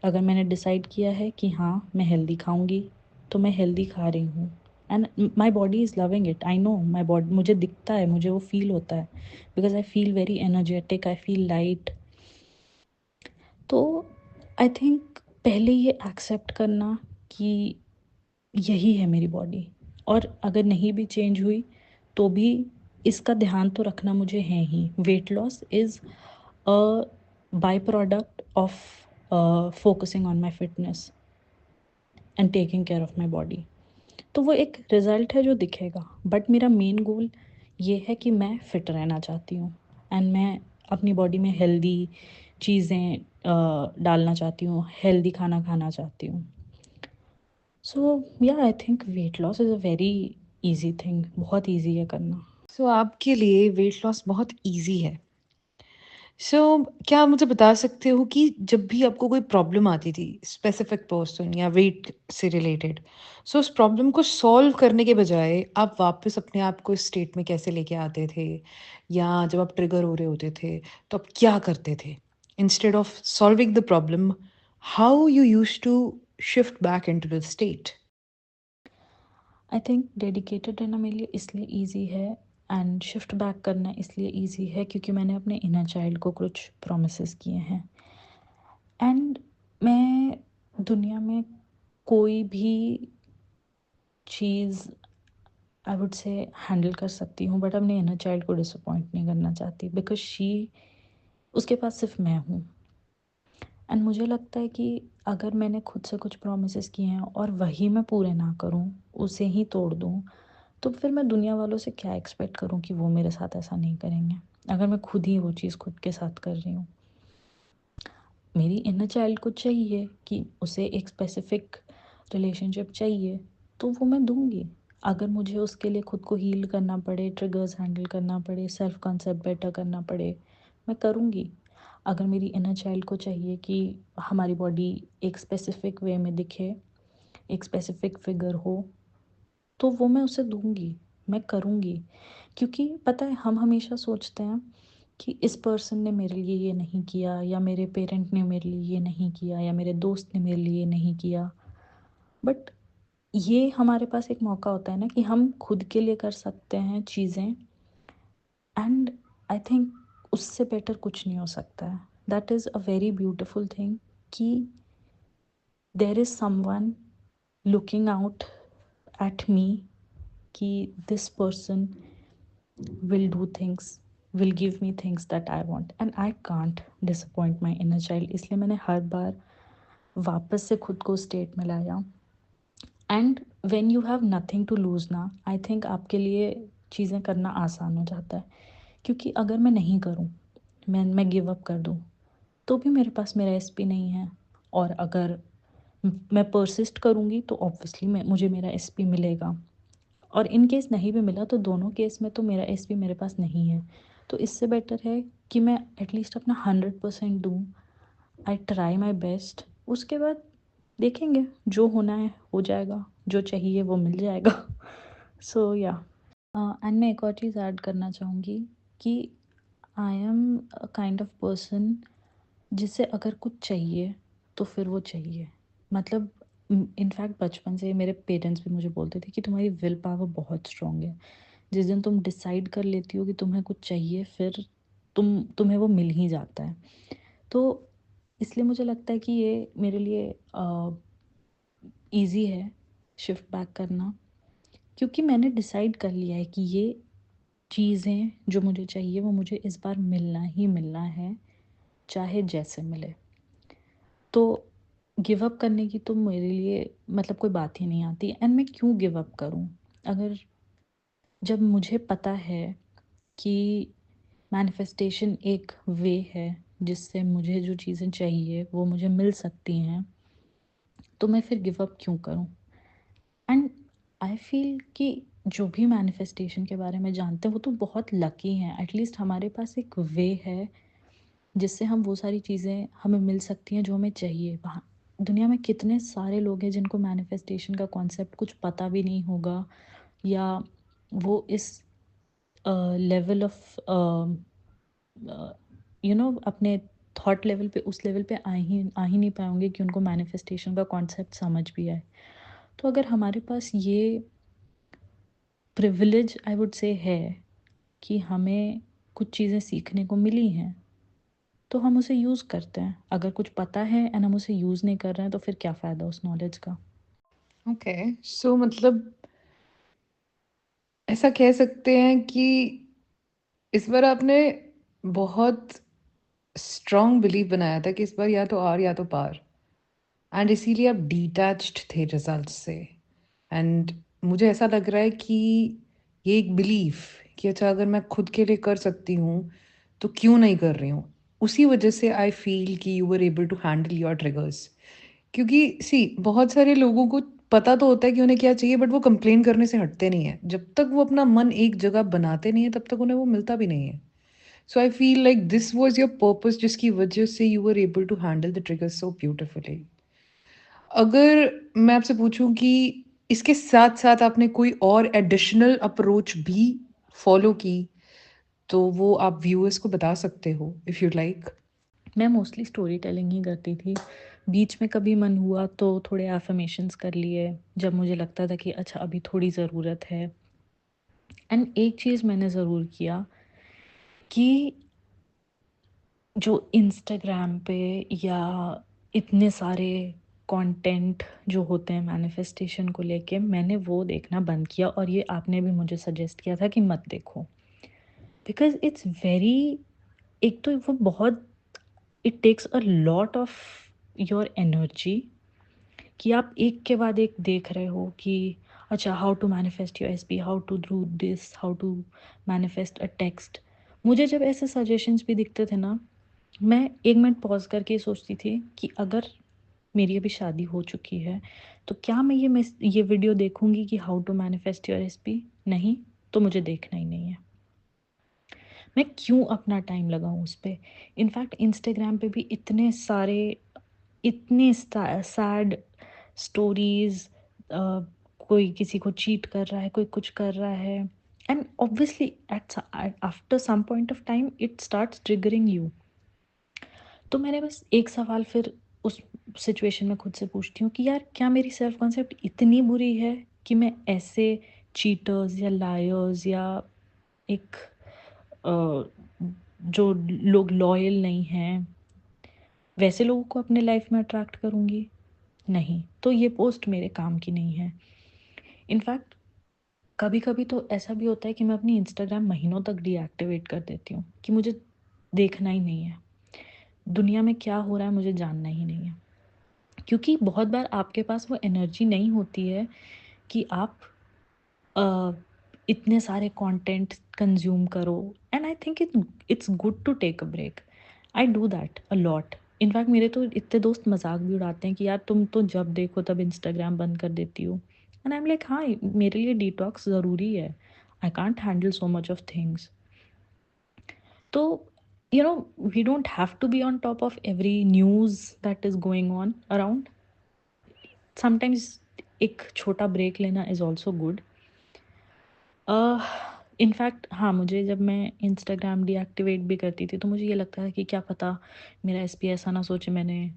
अगर मैंने डिसाइड किया है कि हाँ मैं हेल्दी खाऊंगी, तो मैं हेल्दी खा रही हूँ and my body is loving it. I know my body, मुझे दिखता है, मुझे वो फील होता है, because I feel very energetic, I feel light. तो आई थिंक पहले ये एक्सेप्ट करना कि यही है मेरी बॉडी, और अगर नहीं भी चेंज हुई तो भी इसका ध्यान तो रखना मुझे है ही। Weight loss is a by product of focusing on my fitness and taking care of my body. तो वो एक रिज़ल्ट है जो दिखेगा, बट मेरा मेन गोल ये है कि मैं फ़िट रहना चाहती हूँ एंड मैं अपनी बॉडी में हेल्दी चीज़ें डालना चाहती हूँ, हेल्दी खाना खाना चाहती हूँ। सो या I think wait loss is a very easy thing, बहुत ईज़ी है करना। सो आपके लिए वेट लॉस बहुत ईज़ी है। सो क्या आप मुझे बता सकते हो कि जब भी आपको कोई प्रॉब्लम आती थी, स्पेसिफिक पर्सन या वेट से रिलेटेड, सो उस प्रॉब्लम को सॉल्व करने के बजाय आप वापस अपने आप को इस स्टेट में कैसे लेके आते थे? या जब आप ट्रिगर हो रहे होते थे, तो आप क्या करते थे? Instead of solving the problem, how you used to shift back into the state? I think dedicated रहना मेरे लिए इसलिए ईज़ी है एंड शिफ्ट बैक करना इसलिए ईज़ी है क्योंकि मैंने अपने इनर चाइल्ड को कुछ प्रोमिसेस किए हैं। एंड मैं दुनिया में कोई भी चीज़ आई वुड से हैंडल कर सकती हूँ, बट अपने इनर चाइल्ड को डिसअपॉइंट नहीं करना चाहती, बिकॉज शी उसके पास सिर्फ मैं हूँ। एंड मुझे लगता है कि अगर मैंने खुद से कुछ प्रोमिसेस किए हैं और वही मैं पूरे ना करूँ, उसे ही तोड़ दूँ, तो फिर मैं दुनिया वालों से क्या एक्सपेक्ट करूँ कि वो मेरे साथ ऐसा नहीं करेंगे, अगर मैं खुद ही वो चीज़ खुद के साथ कर रही हूँ। मेरी इनर चाइल्ड को चाहिए कि उसे एक स्पेसिफिक रिलेशनशिप चाहिए, तो वो मैं दूँगी। अगर मुझे उसके लिए खुद को हील करना पड़े, ट्रिगर्स हैंडल करना पड़े, सेल्फ कॉन्सेप्ट बेटर करना पड़े, मैं करूँगी। अगर मेरी इनर चाइल्ड को चाहिए कि हमारी बॉडी एक स्पेसिफिक वे में दिखे, एक स्पेसिफिक फिगर हो, तो वो मैं उसे दूँगी, मैं करूँगी। क्योंकि पता है हम हमेशा सोचते हैं कि इस पर्सन ने मेरे लिए ये नहीं किया, या मेरे पेरेंट ने मेरे लिए ये नहीं किया, या मेरे दोस्त ने मेरे लिए ये नहीं किया। बट ये हमारे पास एक मौका होता है ना कि हम खुद के लिए कर सकते हैं चीज़ें, एंड आई थिंक उससे बेटर कुछ नहीं हो सकता है। That is a very beautiful thing कि there is someone looking out at me, कि this person will do things, will give me things that I want, and I can't disappoint my inner child। इसलिए मैंने हर बार वापस से खुद को state में लाया। And when you have nothing to lose ना, आई थिंक आपके लिए चीज़ें करना आसान हो जाता है, क्योंकि अगर मैं नहीं करूँ, मैं गिव अप कर दूँ, तो भी मेरे पास मेरा एसपी नहीं है। और अगर मैं परसिस्ट करूँगी तो ऑब्वियसली मुझे मेरा एसपी मिलेगा, और इन केस नहीं भी मिला तो दोनों केस में तो मेरा एसपी मेरे पास नहीं है। तो इससे बेटर है कि मैं एटलीस्ट अपना 100% दूँ, आई ट्राई माई बेस्ट, उसके बाद देखेंगे, जो होना है हो जाएगा, जो चाहिए वो मिल जाएगा। सो या एंड मैं एक और चीज़ ऐड करना चाहूँगी कि I am a kind of person जिसे अगर कुछ चाहिए तो फिर वो चाहिए। मतलब इनफैक्ट बचपन से मेरे पेरेंट्स भी मुझे बोलते थे कि तुम्हारी विल पावर बहुत स्ट्रांग है। जिस दिन तुम डिसाइड कर लेती हो कि तुम्हें कुछ चाहिए, फिर तुम्हें वो मिल ही जाता है। तो इसलिए मुझे लगता है कि ये मेरे लिए ईज़ी है शिफ्ट बैक करना, क्योंकि मैंने डिसाइड कर लिया है कि ये चीज़ें जो मुझे चाहिए वो मुझे इस बार मिलना ही मिलना है, चाहे जैसे मिले। तो गिव अप करने की तो मेरे लिए मतलब कोई बात ही नहीं आती। एंड मैं क्यों गिव अप करूँ? अगर जब मुझे पता है कि मैनिफेस्टेशन एक वे है जिससे मुझे जो चीज़ें चाहिए वो मुझे मिल सकती हैं, तो मैं फिर गिव अप क्यों करूँ? एंड आई फील कि जो भी मैनिफेस्टेशन के बारे में जानते हैं वो तो बहुत लकी हैं। एटलीस्ट हमारे पास एक वे है जिससे हम वो सारी चीज़ें हमें मिल सकती हैं जो हमें चाहिए। वहाँ दुनिया में कितने सारे लोग हैं जिनको मैनिफेस्टेशन का कॉन्सेप्ट कुछ पता भी नहीं होगा, या वो इस लेवल ऑफ अपने थॉट लेवल पे, उस लेवल पे आ ही नहीं पाएंगे कि उनको मैनिफेस्टेशन का कॉन्सेप्ट समझ भी आए। तो अगर हमारे पास ये प्रिविलेज आई वुड से है कि हमें कुछ चीज़ें सीखने को मिली हैं, तो हम उसे यूज़ करते हैं। अगर कुछ पता है एंड हम उसे यूज़ नहीं कर रहे हैं तो फिर क्या फ़ायदा उस नॉलेज का? ओके, सो मतलब ऐसा कह सकते हैं कि इस बार आपने बहुत स्ट्रॉन्ग बिलीव बनाया था कि इस बार या तो आर या तो पार, एंड इसीलिए आप डिटैच्ड थे रिजल्ट से। एंड मुझे ऐसा लग रहा है कि ये एक बिलीफ कि अच्छा अगर मैं खुद के लिए कर सकती हूँ तो क्यों नहीं कर रही हूँ, उसी वजह से आई फील कि you were able to handle your triggers. क्योंकि सी बहुत सारे लोगों को पता तो होता है कि उन्हें क्या चाहिए, बट वो कंप्लेन करने से हटते नहीं है। जब तक वो अपना मन एक जगह बनाते नहीं है तब तक उन्हें वो मिलता भी नहीं है। So I feel like this was your purpose, जिसकी वजह से you were able to handle the triggers so beautifully. अगर मैं आपसे पूछूं कि इसके साथ साथ आपने कोई और एडिशनल अप्रोच भी फॉलो की, तो वो आप व्यूअर्स को बता सकते हो इफ़ यू लाइक। मैं मोस्टली स्टोरी टेलिंग ही करती थी। बीच में कभी मन हुआ तो थोड़े एफर्मेशंस कर लिए, जब मुझे लगता था कि अच्छा अभी थोड़ी ज़रूरत है। एंड एक चीज़ मैंने ज़रूर किया कि जो इंस्टाग्राम पे या इतने सारे कंटेंट जो होते हैं मैनिफेस्टेशन को लेके, मैंने वो देखना बंद किया। और ये आपने भी मुझे सजेस्ट किया था कि मत देखो, बिकॉज़ इट्स वेरी, एक तो वो बहुत, it takes a lot of your energy कि आप एक के बाद एक देख रहे हो कि अच्छा how to manifest your SP, how to do this, how to manifest a text. मुझे जब ऐसे सजेशंस भी दिखते थे ना, मैं एक मिनट पॉज करके सोचती थी कि अगर मेरी अभी शादी हो चुकी है तो क्या मैं ये वीडियो देखूंगी कि how to manifest your SP? नहीं, तो मुझे देखना ही नहीं है। मैं क्यों अपना टाइम लगाऊं उस पे? इनफैक्ट इंस्टाग्राम पे भी इतने सैड स्टोरीज, कोई किसी को चीट कर रहा है, कोई कुछ कर रहा है, and obviously at after some point of time it starts triggering you. तो मैंने बस एक सवाल फिर उस सिचुएशन में खुद से पूछती हूँ कि यार क्या मेरी सेल्फ कॉन्सेप्ट इतनी बुरी है कि मैं ऐसे चीटर्स या लायर्स या एक अ, जो लोग लॉयल नहीं हैं वैसे लोगों को अपने लाइफ में अट्रैक्ट करूँगी? नहीं, तो ये पोस्ट मेरे काम की नहीं है। इनफैक्ट कभी कभी तो ऐसा भी होता है कि मैं अपनी इंस्टाग्राम महीनों तक डीएक्टिवेट कर देती हूँ कि मुझे देखना ही नहीं है, दुनिया में क्या हो रहा है मुझे जानना ही नहीं है। क्योंकि बहुत बार आपके पास वो एनर्जी नहीं होती है कि आप अ, इतने सारे कंटेंट कंज्यूम करो। And I think it's good to take a break. I do that a lot. In fact मेरे तो इतने दोस्त मजाक भी उड़ाते हैं कि यार तुम तो जब देखो तब इंस्टाग्राम बंद कर देती हो। एंड आई एम लाइक हाँ, मेरे लिए डिटॉक्स ज़रूरी है। I can't handle so much of things. तो we don't have to be on top of every news that is going on around. Sometimes एक छोटा ब्रेक लेना इज़ ऑल्सो गुड। इनफैक्ट हाँ, मुझे जब मैं इंस्टाग्राम डीएक्टिवेट भी करती थी तो मुझे ये लगता था कि क्या पता मेरा एसपी ऐसा ना सोचे मैंने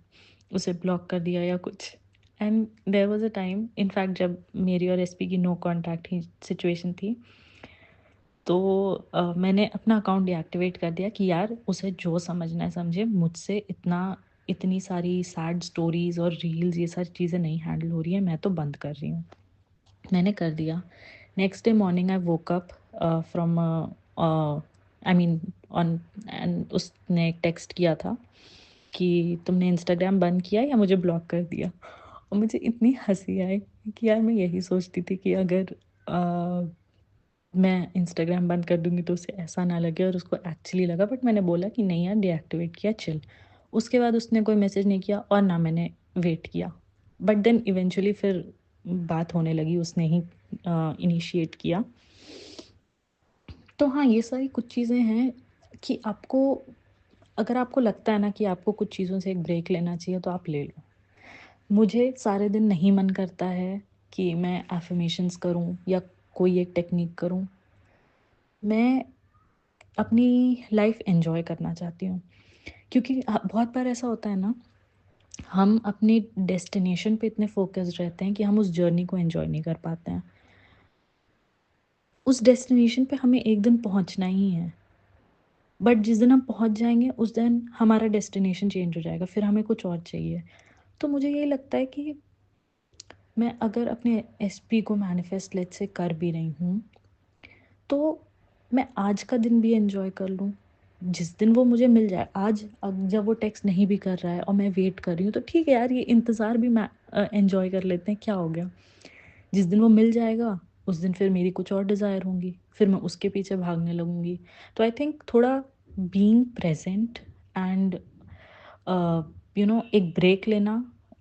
उसे ब्लॉक कर दिया या कुछ। And there was a time, in fact जब मेरी और एसपी की नो कॉन्टैक्ट ही सिचुएशन थी, तो मैंने अपना अकाउंट डीएक्टिवेट कर दिया कि यार उसे जो समझना है समझे, मुझसे इतनी सारी सैड स्टोरीज़ और रील्स ये सारी चीज़ें नहीं हैंडल हो रही हैं, मैं तो बंद कर रही हूँ। मैंने कर दिया। Next day morning I woke up from I mean on and उसने एक टेक्स्ट किया था कि तुमने इंस्टाग्राम बंद किया या मुझे ब्लॉक कर दिया। और मुझे इतनी हंसी आई कि यार मैं यही सोचती थी कि अगर मैं इंस्टाग्राम बंद कर दूंगी तो उसे ऐसा ना लगे, और उसको एक्चुअली लगा। बट मैंने बोला कि नहीं यार, डीएक्टिवेट किया, चिल। उसके बाद उसने कोई मैसेज नहीं किया और ना मैंने वेट किया। बट देन इवेंचुअली फिर बात होने लगी, उसने ही इनिशिएट किया। तो हाँ, ये सारी कुछ चीज़ें हैं कि आपको, अगर आपको लगता है ना कि आपको कुछ चीज़ों से एक ब्रेक लेना चाहिए तो आप ले लो। मुझे सारे दिन नहीं मन करता है कि मैं एफर्मेशंस करूं या कोई एक टेक्निक करूं। मैं अपनी लाइफ एंजॉय करना चाहती हूँ, क्योंकि बहुत बार ऐसा होता है ना, हम अपनी डेस्टिनेशन पे इतने फोकस्ड रहते हैं कि हम उस जर्नी को एंजॉय नहीं कर पाते हैं। उस डेस्टिनेशन पे हमें एक दिन पहुंचना ही है, बट जिस दिन हम पहुंच जाएंगे उस दिन हमारा डेस्टिनेशन चेंज हो जाएगा, फिर हमें कुछ और चाहिए। तो मुझे यही लगता है कि मैं अगर अपने एसपी को मैनिफेस्ट लेट से कर भी रही हूँ, तो मैं आज का दिन भी एंजॉय कर लूँ। जिस दिन वो मुझे मिल जाए, आज जब वो टेक्स्ट नहीं भी कर रहा है और मैं वेट कर रही हूँ, तो ठीक है यार, ये इंतज़ार भी मैं एंजॉय कर लेते हैं, क्या हो गया। जिस दिन वो मिल जाएगा उस दिन फिर मेरी कुछ और डिज़ायर होंगी, फिर मैं उसके पीछे भागने लगूंगी। तो आई थिंक थोड़ा बीइंग प्रेजेंट एंड एक ब्रेक लेना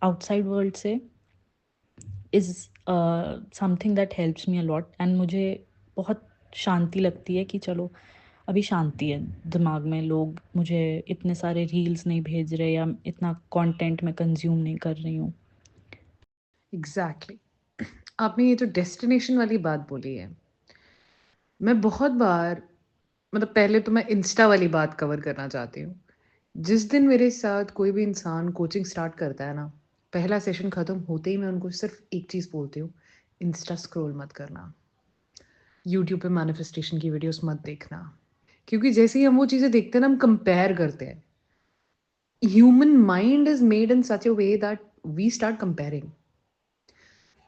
आउटसाइड वर्ल्ड से is something that helps me a lot. And मुझे बहुत शांति लगती है कि चलो अभी शांति है दिमाग में, लोग मुझे इतने सारे रील्स नहीं भेज रहे या इतना कंटेंट मैं कंज्यूम नहीं कर रही हूँ। एग्जैक्टली आपने ये जो डेस्टिनेशन वाली बात बोली है, मैं बहुत बार, मतलब पहले तो मैं इंस्टा वाली बात कवर करना चाहती हूँ। जिस दिन मेरे साथ कोई भी इंसान कोचिंग स्टार्ट करता है ना, पहला सेशन ख़त्म होते ही मैं उनको सिर्फ एक चीज़ बोलती हूँ, इंस्टा स्क्रॉल मत करना, यूट्यूब पे मैनिफेस्टेशन की वीडियोस मत देखना। क्योंकि जैसे ही हम वो चीज़ें देखते हैं ना, हम कंपेयर करते हैं। Human mind is made in such a way that we start comparing.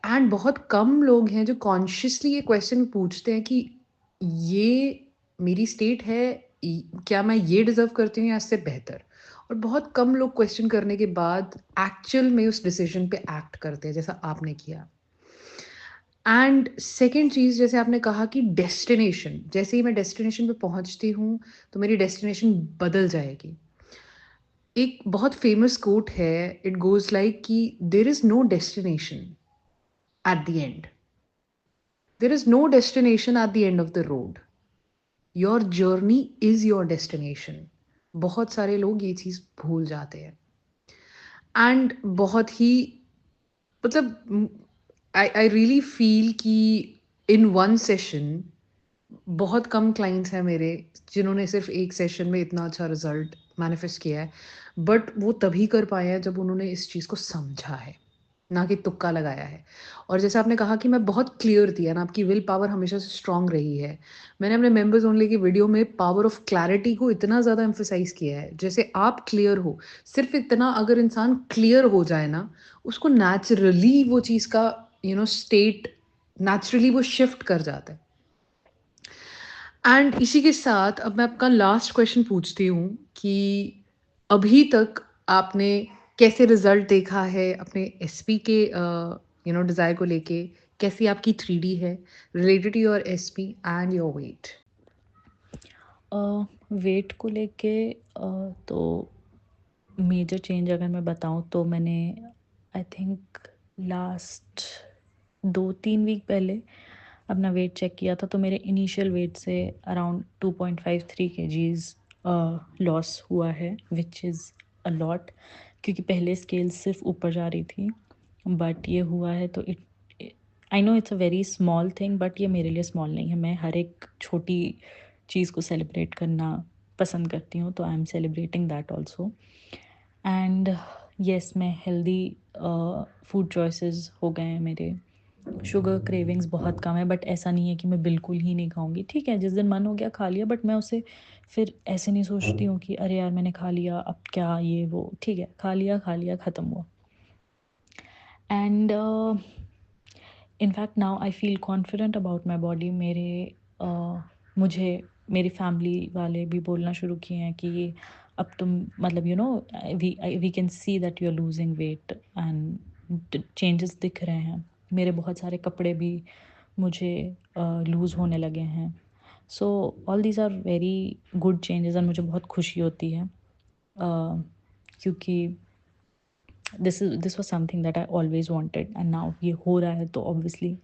And बहुत कम लोग हैं जो कॉन्शियसली ये क्वेश्चन पूछते हैं कि ये मेरी स्टेट है, क्या मैं ये डिजर्व करती हूँ या इससे बेहतर। और बहुत कम लोग क्वेश्चन करने के बाद एक्चुअल में उस डिसीजन पे एक्ट करते हैं, जैसा आपने किया। एंड सेकेंड चीज़, जैसे आपने कहा कि डेस्टिनेशन, जैसे ही मैं डेस्टिनेशन पे पहुंचती हूँ तो मेरी डेस्टिनेशन बदल जाएगी। एक बहुत फेमस कोट है, इट गोज लाइक कि there is no destination at the end, there is no destination at the end of the road, your journey is your destination. बहुत सारे लोग ये चीज़ भूल जाते हैं। एंड बहुत ही, मतलब आई आई रियली फील कि इन वन सेशन बहुत कम क्लाइंट्स हैं मेरे जिन्होंने सिर्फ एक सेशन में इतना अच्छा रिजल्ट मैनिफेस्ट किया है। बट वो तभी कर पाए हैं जब उन्होंने इस चीज़ को समझा है, ना कि तुक्का लगाया है। और जैसे आपने कहा कि मैं बहुत क्लियर थी, ना आपकी विल पावर हमेशा से स्ट्रांग रही है। मैंने अपने मेंबर्स ओनली की वीडियो में पावर ऑफ क्लैरिटी को इतना ज़्यादा एम्फोसाइज किया है। जैसे आप क्लियर हो, सिर्फ इतना अगर इंसान क्लियर हो जाए ना, उसको नेचुरली वो चीज़ का स्टेट नेचुरली वो शिफ्ट कर जाता है। एंड इसी के साथ अब मैं आपका लास्ट क्वेश्चन पूछती हूँ कि अभी तक आपने कैसे रिजल्ट देखा है अपने एसपी के डिज़ायर को लेके, कैसी आपकी 3D है related to your SP and your weight. Weight को लेके तो मेजर चेंज अगर मैं बताऊं तो मैंने आई थिंक लास्ट 2-3 वीक पहले अपना वेट चेक किया था, तो मेरे इनिशियल वेट से अराउंड 2.53 kgs लॉस हुआ है, विच इज़ अ लॉट, क्योंकि पहले स्केल सिर्फ ऊपर जा रही थी, बट ये हुआ है तो I know it's a very small thing, but ये मेरे लिए स्मॉल नहीं है। मैं हर एक छोटी चीज़ को सेलिब्रेट करना पसंद करती हूँ, तो I am celebrating that also. And yes, मैं हेल्दी फूड चॉइसेस हो गए हैं मेरे। शुगर क्रेविंग्स बहुत कम है, बट ऐसा नहीं है कि मैं बिल्कुल ही नहीं खाऊंगी। ठीक है, जिस दिन मन हो गया खा लिया, बट मैं उसे फिर ऐसे नहीं सोचती हूँ कि अरे यार मैंने खा लिया अब क्या ये वो। ठीक है, खा लिया ख़त्म हुआ। And in fact now I feel confident about my body. मुझे मेरी फैमिली वाले भी बोलना शुरू किए हैं कि अब तुम मतलब we can see that you are losing weight, and changes दिख रहे हैं। मेरे बहुत सारे कपड़े भी मुझे लूज़ होने लगे हैं। So all these are very good changes, and मुझे बहुत खुशी होती है, क्योंकि this was something that I always wanted, and now ये हो रहा है तो ऑब्वियसली।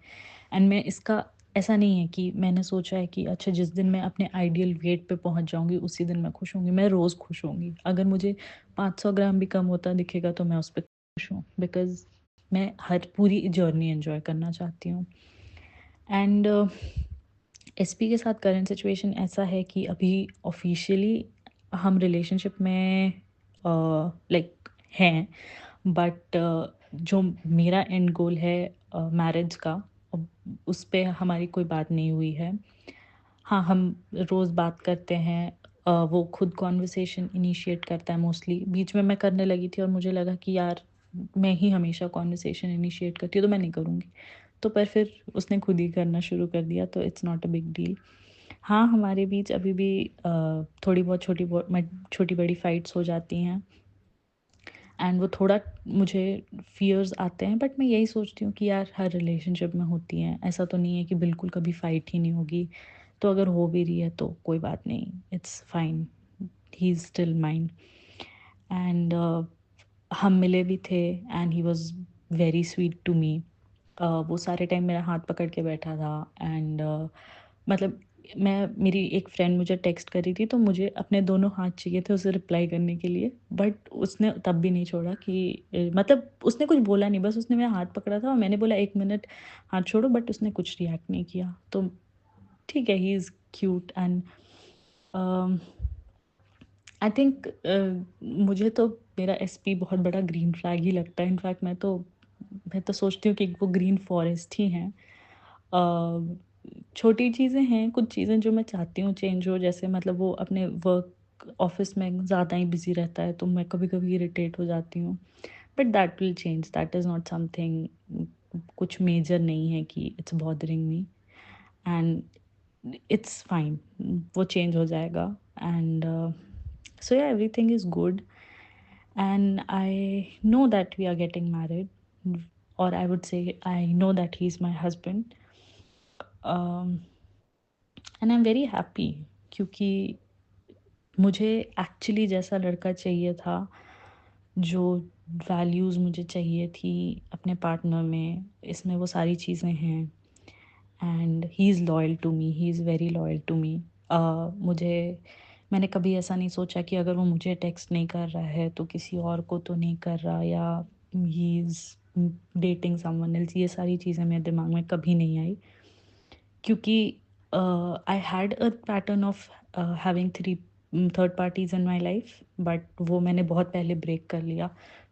एंड मैं इसका ऐसा नहीं है कि मैंने सोचा है कि अच्छा जिस दिन मैं अपने आइडियल वेट पे पहुंच जाऊंगी उसी दिन मैं खुश होंगी। मैं रोज़ खुश होंगी। अगर मुझे 500 ग्राम भी कम होता दिखेगा तो मैं उस पर खुश हूँ, बिकॉज मैं हर पूरी जर्नी एंजॉय करना चाहती हूँ। एंड एसपी के साथ करंट सिचुएशन ऐसा है कि अभी ऑफिशियली हम रिलेशनशिप में लाइक हैं, बट जो मेरा एंड गोल है मैरिज का, अब उस पे हमारी कोई बात नहीं हुई है। हाँ, हम रोज़ बात करते हैं। वो खुद कॉन्वर्सेशन इनिशिएट करता है मोस्टली। बीच में मैं करने लगी थी और मुझे लगा कि यार मैं ही हमेशा कॉन्वर्सेशन इनिशिएट करती हूँ तो मैं नहीं करूँगी, तो पर फिर उसने खुद ही करना शुरू कर दिया, तो it's not a big deal. हाँ, हमारे बीच अभी भी थोड़ी बहुत छोटी बड़ी फाइट्स हो जाती हैं, एंड वो थोड़ा मुझे फियर्स आते हैं, बट मैं यही सोचती हूँ कि यार हर रिलेशनशिप में होती हैं। ऐसा तो नहीं है कि बिल्कुल कभी फाइट ही नहीं होगी। तो अगर हो भी रही है तो कोई बात नहीं, it's fine, he is still mine. And हम मिले भी थे, and he was very sweet to me. वो सारे टाइम मेरा हाथ पकड़ के बैठा था, एंड मतलब मेरी एक फ्रेंड मुझे टेक्स्ट कर रही थी तो मुझे अपने दोनों हाथ चाहिए थे उसे रिप्लाई करने के लिए, बट उसने तब भी नहीं छोड़ा कि मतलब उसने कुछ बोला नहीं, बस उसने मेरा हाथ पकड़ा था और मैंने बोला 1 मिनट हाथ छोड़ो, बट उसने कुछ रिएक्ट नहीं किया। तो ठीक है, he is cute. And I think मुझे तो मेरा एसपी बहुत बड़ा ग्रीन फ्लैग ही लगता है। इनफैक्ट मैं तो सोचती हूँ कि वो ग्रीन फॉरेस्ट ही हैं। छोटी चीज़ें हैं, कुछ चीज़ें जो मैं चाहती हूँ चेंज हो, जैसे मतलब वो अपने वर्क ऑफिस में ज़्यादा ही बिजी रहता है तो मैं कभी कभी इरिटेट हो जाती हूँ, but that will change, that is not something, कुछ मेजर नहीं है कि it's bothering me, and it's fine, वो चेंज हो जाएगा। एंड सो या everything is good, and I know that we are getting married, or I would say I know that he's my husband, um, and I'm very happy, क्योंकि मुझे actually जैसा लड़का चाहिए था, जो वैल्यूज़ मुझे चाहिए थी अपने पार्टनर में, इसमें वो सारी चीज़ें हैं। And he is loyal to me, he is very loyal to me. मैंने कभी ऐसा नहीं सोचा कि अगर वो मुझे टेक्स्ट नहीं कर रहा है तो किसी और को तो नहीं कर रहा, या he is dating someone else. ये सारी चीज़ें मेरे दिमाग में कभी नहीं आई, क्योंकि I had a pattern of having third parties in my life, but वो मैंने बहुत पहले ब्रेक कर लिया,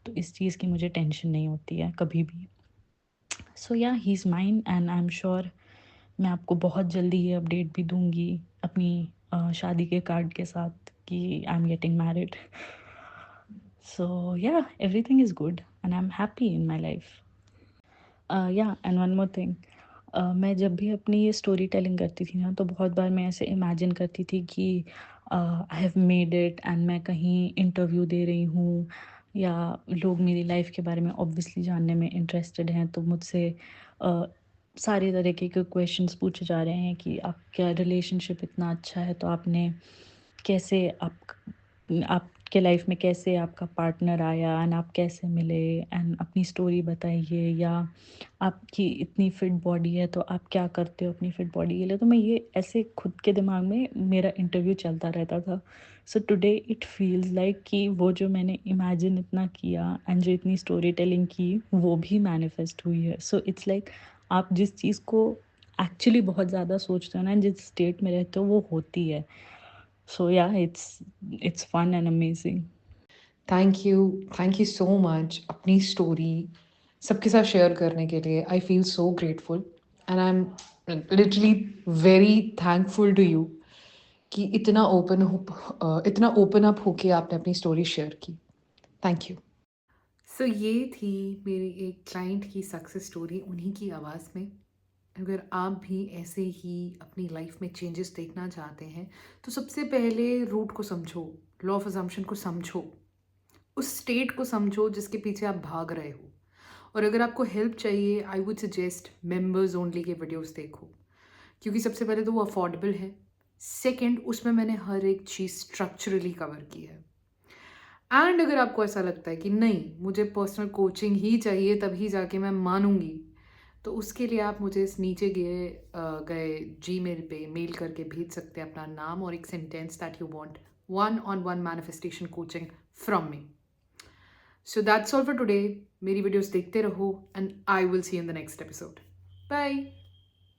तो इस चीज़ की मुझे टेंशन नहीं होती है कभी भी। सो या he is mine, and I am sure मैं आपको बहुत जल्दी ये अपडेट भी दूंगी अपनी शादी के कार्ड के साथ कि आई एम गेटिंग मैरिड। सो या everything is good and I am happy in my life. या एंड वन मोर थिंग, मैं जब भी अपनी ये स्टोरी टेलिंग करती थी ना, तो बहुत बार मैं ऐसे इमेजिन करती थी कि I have made it, and मैं कहीं इंटरव्यू दे रही हूँ, या लोग मेरी लाइफ के बारे में ऑब्वियसली जानने में इंटरेस्टेड हैं, तो मुझसे सारे तरीके के क्वेश्चंस पूछे जा रहे हैं कि आपका रिलेशनशिप इतना अच्छा है तो आपने कैसे आप आपके लाइफ में कैसे आपका पार्टनर आया एंड आप कैसे मिले एंड अपनी स्टोरी बताइए, या आपकी इतनी फिट बॉडी है तो आप क्या करते हो अपनी फिट बॉडी के लिए। तो मैं ये ऐसे खुद के दिमाग में मेरा इंटरव्यू चलता रहता था। So today it feels like कि वो जो मैंने इमेजिन इतना किया एंड जो इतनी स्टोरी टेलिंग की वो भी मैनिफेस्ट हुई है। सो इट्स लाइक आप जिस चीज़ को एक्चुअली बहुत ज़्यादा सोचते हो ना, जिस स्टेट में रहते हो वो होती है। So yeah it's fun and amazing. Thank you so much अपनी स्टोरी सबके साथ शेयर करने के लिए। I feel so grateful and I am literally very thankful to you कि इतना ओपन अप होके आपने अपनी स्टोरी शेयर की। Thank you. सो ये थी मेरी एक क्लाइंट की सक्सेस स्टोरी उन्हीं की आवाज़ में। अगर आप भी ऐसे ही अपनी लाइफ में चेंजेस देखना चाहते हैं तो सबसे पहले रूट को समझो, लॉ ऑफ अजम्पशन को समझो, उस स्टेट को समझो जिसके पीछे आप भाग रहे हो। और अगर आपको हेल्प चाहिए, I would suggest members only के वीडियोस देखो, क्योंकि सबसे पहले तो वो अफोर्डेबल है, सेकंड उसमें मैंने हर एक चीज़ स्ट्रक्चरली कवर की है। एंड अगर आपको ऐसा लगता है कि नहीं मुझे पर्सनल कोचिंग ही चाहिए तभी जाके मैं मानूंगी, तो उसके लिए आप मुझे इस नीचे गए जीमेल पे मेल करके भेज सकते हैं अपना नाम और एक sentence that you want one-on-one manifestation coaching from me. So that's all for today. मेरी वीडियोस देखते रहो and I will see you in the next episode. Bye.